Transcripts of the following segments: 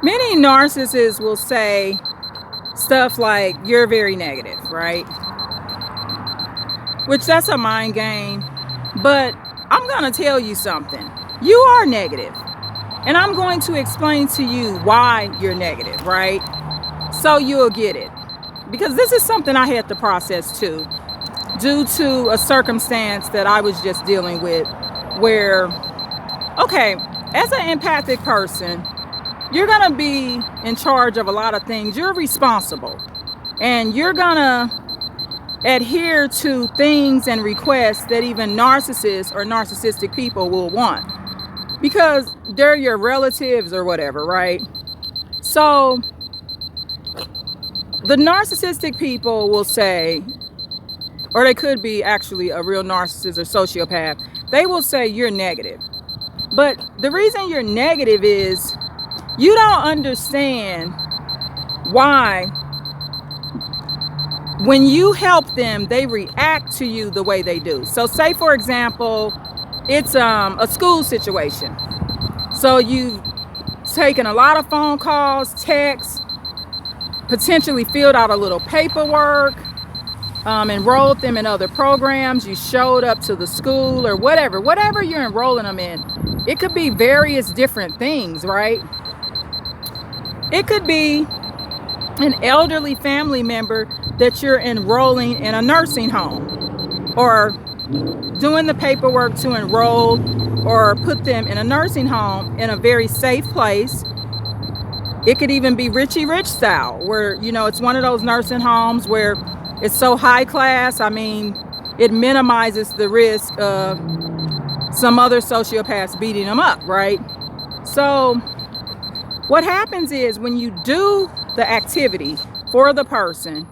Many narcissists will say stuff like, you're very negative, right? Which that's a mind game. But I'm going to tell you something. You are negative. And I'm going to explain to you why you're negative, right? So you'll get it. Because this is something I had to process too, due to a circumstance that I was just dealing with where, okay, as an empathic person, you're going to be in charge of a lot of things. You're responsible. And you're going to adhere to things and requests that even narcissists or narcissistic people will want. Because they're your relatives or whatever, right? So the narcissistic people will say, or they could be actually a real narcissist or sociopath, they will say you're negative. But the reason you're negative is you don't understand why when you help them, they react to you the way they do. So say, for example, it's a school situation. So you've taken a lot of phone calls, texts, potentially filled out a little paperwork, enrolled them in other programs, you showed up to the school or whatever you're enrolling them in. It could be various different things, right? It could be an elderly family member that you're enrolling in a nursing home, or doing the paperwork to enroll or put them in a nursing home in a very safe place. It could even be Richie Rich style, where, it's one of those nursing homes where it's so high class. I mean, it minimizes the risk of some other sociopaths beating them up, right? So what happens is when you do the activity for the person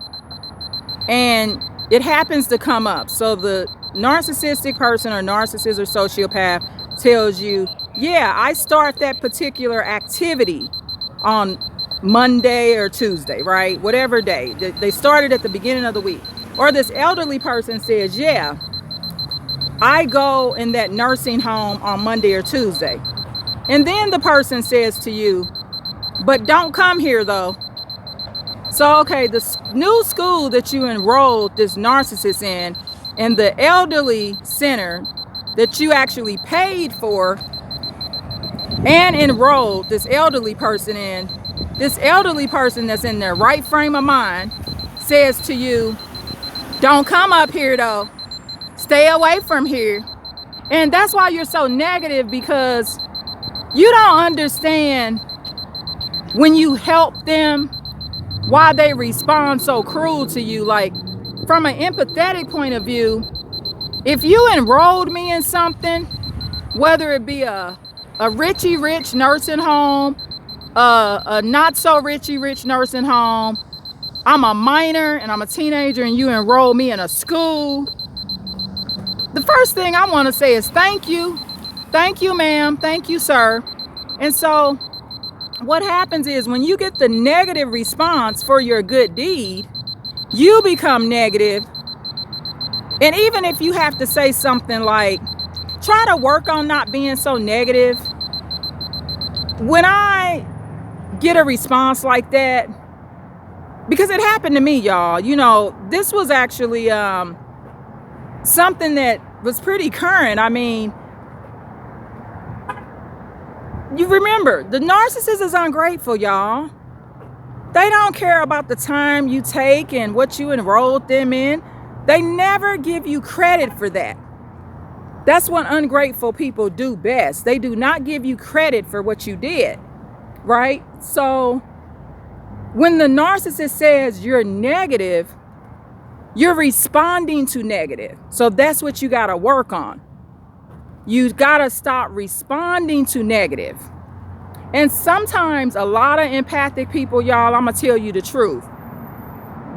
and it happens to come up, so the narcissistic person or narcissist or sociopath tells you, yeah, I start that particular activity on Monday or Tuesday, right? Whatever day. They started at the beginning of the week. Or this elderly person says, yeah, I go in that nursing home on Monday or Tuesday. And then the person says to you, but don't come here though. So, okay, the new school that you enrolled this narcissist in, and the elderly center that you actually paid for and enrolled this elderly person in, this elderly person that's in their right frame of mind says to you, don't come up here though. Stay away from here. And that's why you're so negative, because you don't understand when you help them why they respond so cruel to you. Like, from an empathetic point of view, if you enrolled me in something, whether it be a Richie Rich nursing home, a not so Richie Rich nursing home, I'm a minor and I'm a teenager and you enroll me in a school, the first thing I want to say is thank you. Thank you, ma'am. Thank you, sir. And so what happens is when you get the negative response for your good deed, you become negative. And even if you have to say something like, try to work on not being so negative. When I get a response like that, because it happened to me, y'all, this was actually something that was pretty current. I mean, you remember, the narcissist is ungrateful, y'all. They don't care about the time you take and what you enrolled them in. They never give you credit for that. That's what ungrateful people do best. They do not give you credit for what you did, right? So when the narcissist says you're negative, you're responding to negative. So that's what you got to work on. You got to stop responding to negative. And sometimes a lot of empathic people, y'all, I'm going to tell you the truth.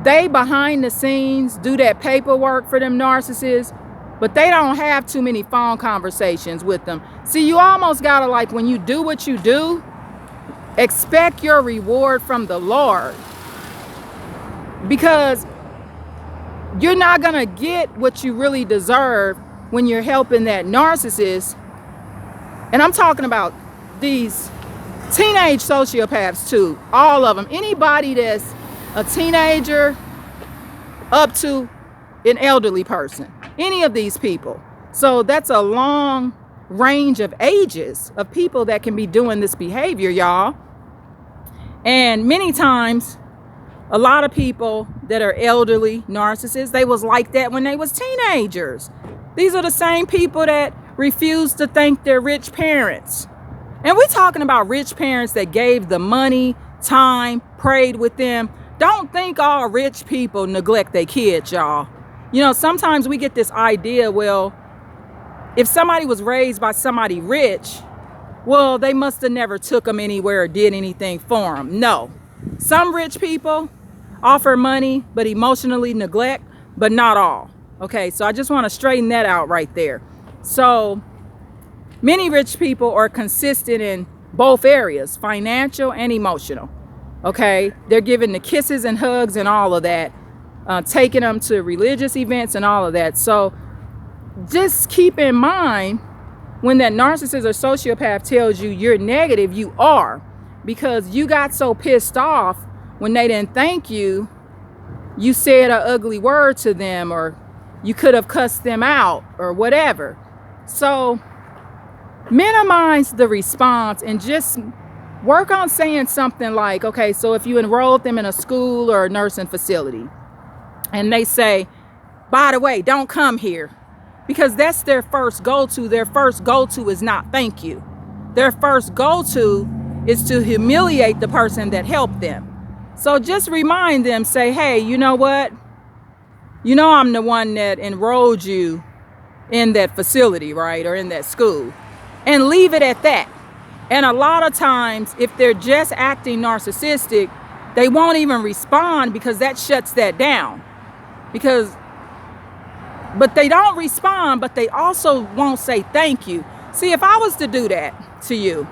They behind the scenes do that paperwork for them narcissists, but they don't have too many phone conversations with them. See, you almost got to, like, when you do what you do, expect your reward from the Lord. Because you're not going to get what you really deserve when you're helping that narcissist. And I'm talking about these Teenage sociopaths too, all of them. Anybody that's a teenager up to an elderly person, any of these people. So that's a long range of ages of people that can be doing this behavior, y'all. And many times, a lot of people that are elderly narcissists, they was like that when they was teenagers. These are the same people that refuse to thank their rich parents. And we're talking about rich parents that gave the money, time, prayed with them. Don't think all rich people neglect their kids, y'all. You know, sometimes we get this idea, well, if somebody was raised by somebody rich, well, they must have never took them anywhere or did anything for them. No. Some rich people offer money, but emotionally neglect, but not all. Okay, so I just want to straighten that out right there. So many rich people are consistent in both areas, financial and emotional. Okay, they're giving the kisses and hugs and all of that, taking them to religious events and all of that. So just keep in mind, when that narcissist or sociopath tells you you're negative, you are, because you got so pissed off when they didn't thank you. You said an ugly word to them, or you could have cussed them out or whatever. So minimize the response and just work on saying something like, okay, so if you enrolled them in a school or a nursing facility and they say, by the way, don't come here, because that's their first go-to. Their first go-to is not thank you. Their first go-to is to humiliate the person that helped them. So just remind them, say, hey, you know what? You know I'm the one that enrolled you in that facility, right? Or in that school. And leave it at that. And a lot of times, if they're just acting narcissistic, they won't even respond, because that shuts that down. But they don't respond, but they also won't say thank you. See, if I was to do that to you,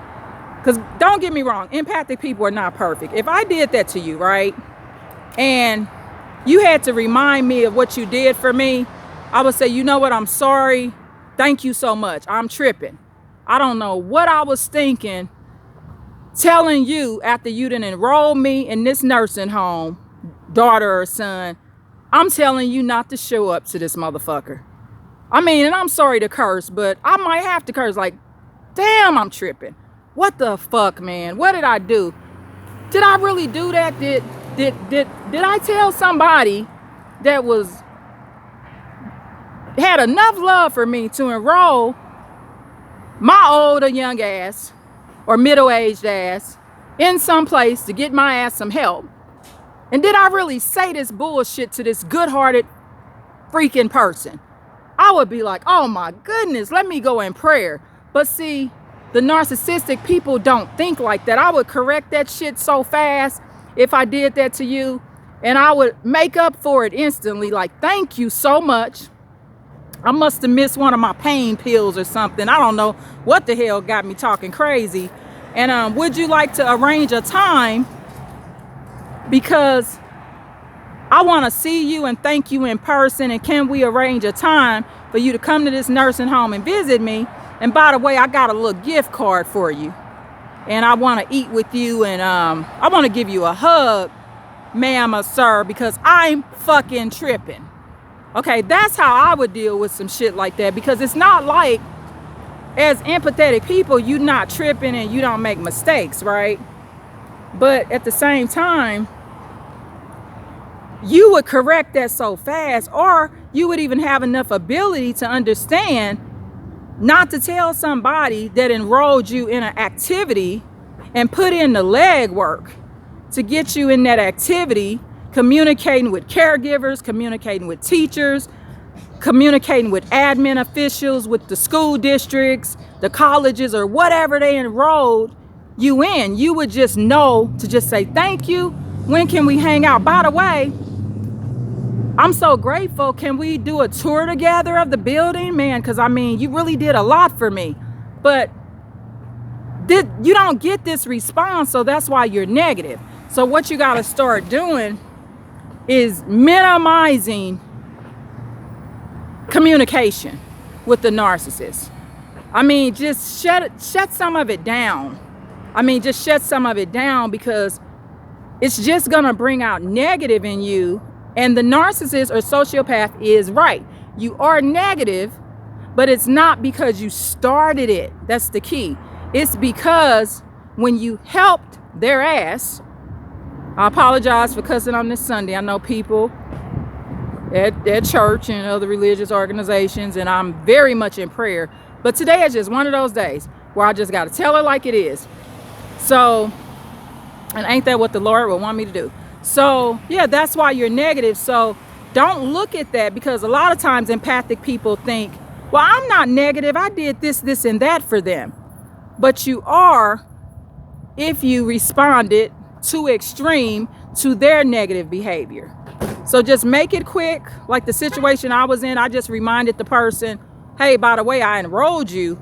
because don't get me wrong, empathic people are not perfect. If I did that to you, right, and you had to remind me of what you did for me, I would say, you know what, I'm sorry. Thank you so much. I'm tripping. I don't know what I was thinking telling you after you didn't enroll me in this nursing home, daughter or son. I'm telling you not to show up to this motherfucker. I mean, and I'm sorry to curse, but I might have to curse. Like, damn, I'm tripping. What the fuck, man? What did I do? Did I really do that? Did I tell somebody that had enough love for me to enroll my old or young ass or middle-aged ass in some place to get my ass some help? And did I really say this bullshit to this good-hearted freaking person? I would be like, oh my goodness, let me go in prayer. But see, the narcissistic people don't think like that. I would correct that shit so fast if I did that to you, and I would make up for it instantly. Like, thank you so much. I must have missed one of my pain pills or something. I don't know what the hell got me talking crazy. And would you like to arrange a time? Because I want to see you and thank you in person. And can we arrange a time for you to come to this nursing home and visit me? And by the way, I got a little gift card for you. And I want to eat with you. And I want to give you a hug, ma'am or sir, because I'm fucking tripping. Okay, that's how I would deal with some shit like that. Because it's not like, as empathetic people, you not tripping and you don't make mistakes, right? But at the same time, you would correct that so fast, or you would even have enough ability to understand not to tell somebody that enrolled you in an activity and put in the legwork to get you in that activity, communicating with caregivers, communicating with teachers, communicating with admin officials, with the school districts, the colleges, or whatever they enrolled you in. You would just know to just say, thank you. When can we hang out? By the way, I'm so grateful. Can we do a tour together of the building? Man, because I mean, you really did a lot for me. But you don't get this response, so that's why you're negative. So what you got to start doing is minimizing communication with the narcissist. I mean, just shut some of it down. I mean, just shut some of it down, because it's just gonna bring out negative in you. And the narcissist or sociopath is right. You are negative, but it's not because you started it. That's the key. It's because when you helped their ass, I apologize for cussing on this Sunday. I know people at church and other religious organizations, and I'm very much in prayer. But today is just one of those days where I just got to tell her like it is. So, and ain't that what the Lord would want me to do? So, yeah, that's why you're negative. So don't look at that, because a lot of times empathic people think, well, I'm not negative. I did this, this, and that for them. But you are, if you responded too extreme to their negative behavior. So just make it quick. Like the situation I was in, I just reminded the person, hey, by the way, I enrolled you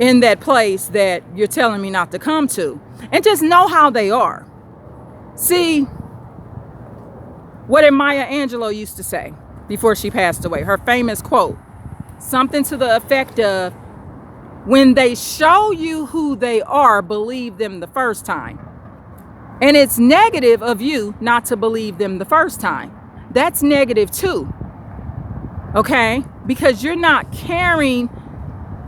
in that place that you're telling me not to come to. And just know how they are. See, what did Maya Angelou used to say before she passed away? Her famous quote, something to the effect of, when they show you who they are, believe them the first time. And it's negative of you not to believe them the first time. That's negative too. Okay? Because you're not caring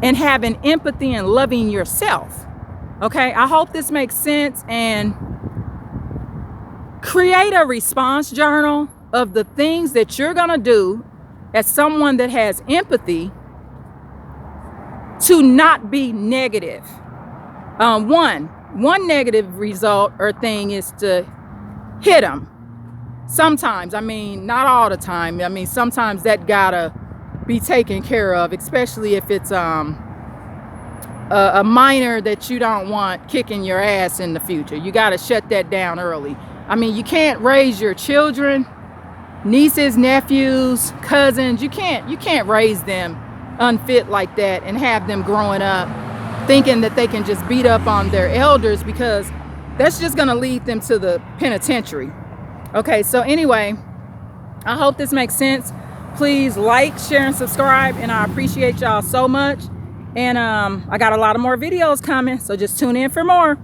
and having empathy and loving yourself. Okay? I hope this makes sense. And create a response journal of the things that you're going to do as someone that has empathy to not be negative. One negative result or thing is to hit them. Sometimes, I mean, not all the time. I mean, sometimes that gotta be taken care of, especially if it's a minor that you don't want kicking your ass in the future. You gotta shut that down early. I mean, you can't raise your children, nieces, nephews, cousins. You can't raise them unfit like that and have them growing up thinking that they can just beat up on their elders, because that's just going to lead them to the penitentiary. Okay, so anyway, I hope this makes sense. Please like, share, and subscribe, and I appreciate y'all so much. And I got a lot of more videos coming, so just tune in for more.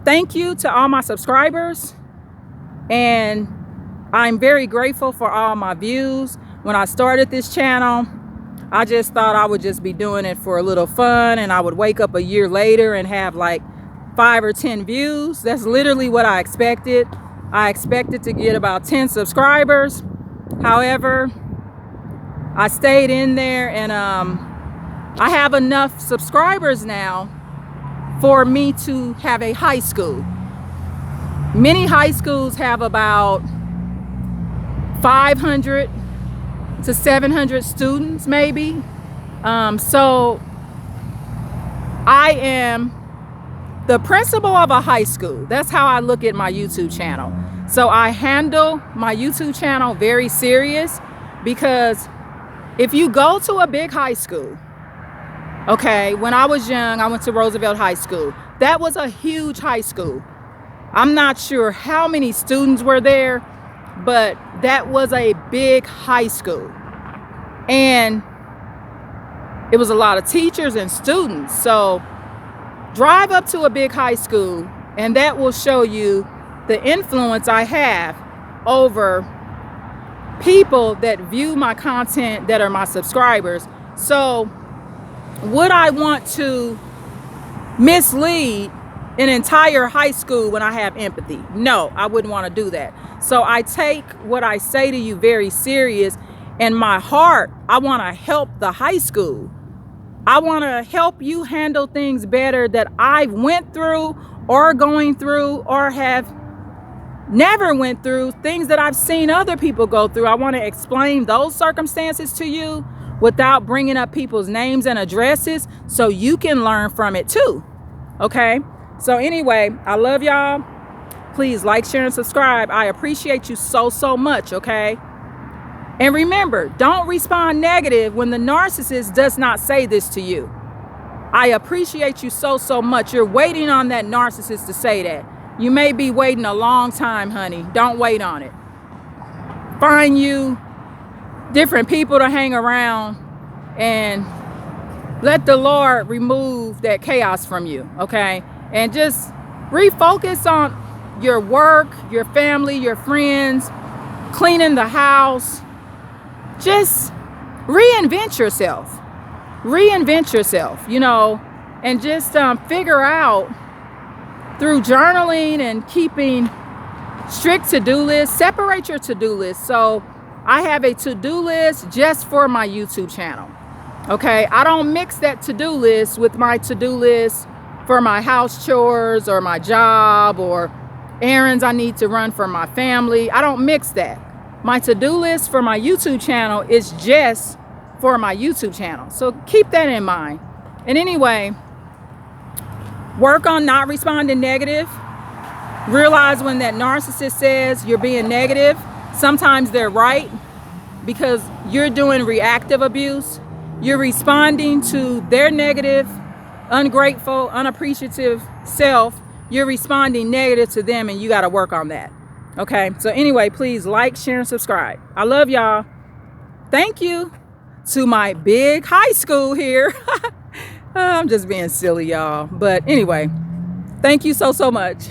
Thank you to all my subscribers, and I'm very grateful for all my views. When I started this channel, I just thought I would just be doing it for a little fun, and I would wake up a year later and have like 5 or 10 views. That's literally what I expected. I expected to get about 10 subscribers. However, I stayed in there, and I have enough subscribers now for me to have a high school. Many high schools have about 500 to 700 students maybe. So I am the principal of a high school. That's how I look at my YouTube channel. So I handle my YouTube channel very serious, because if you go to a big high school, okay, when I was young, I went to Roosevelt High School. That was a huge high school. I'm not sure how many students were there, but that was a big high school. And it was a lot of teachers and students. So drive up to a big high school, and that will show you the influence I have over people that view my content, that are my subscribers. So would I want to mislead an entire high school when I have empathy? No, I wouldn't want to do that. So I take what I say to you very serious. In my heart, I want to help the high school. I want to help you handle things better that I went through, or going through, or have never went through, things that I've seen other people go through. I want to explain those circumstances to you without bringing up people's names and addresses, so you can learn from it too. Okay? So anyway, I love y'all. Please like, share, and subscribe. I appreciate you so, so much, okay? And remember, don't respond negative when the narcissist does not say this to you. I appreciate you so, so much. You're waiting on that narcissist to say that. You may be waiting a long time, honey. Don't wait on it. Find you different people to hang around, and let the Lord remove that chaos from you, okay? and just refocus on your work, your family, your friends, cleaning the house. Just reinvent yourself. Reinvent yourself, you know, and just figure out through journaling and keeping strict to-do lists. Separate your to-do list. So I have a to-do list just for my YouTube channel. Okay, I don't mix that to-do list with my to-do list for my house chores or my job or errands I need to run for my family. I don't mix that. My to-do list for my YouTube channel is just for my YouTube channel. So keep that in mind. And anyway, work on not responding negative. Realize when that narcissist says you're being negative, sometimes they're right, because you're doing reactive abuse. You're responding to their negative, ungrateful, unappreciative self. You're responding negative to them, and you got to work on that. Okay, so anyway, please like, share, and subscribe. I love y'all. Thank you to my big high school here. I'm just being silly, y'all. But anyway, thank you so much.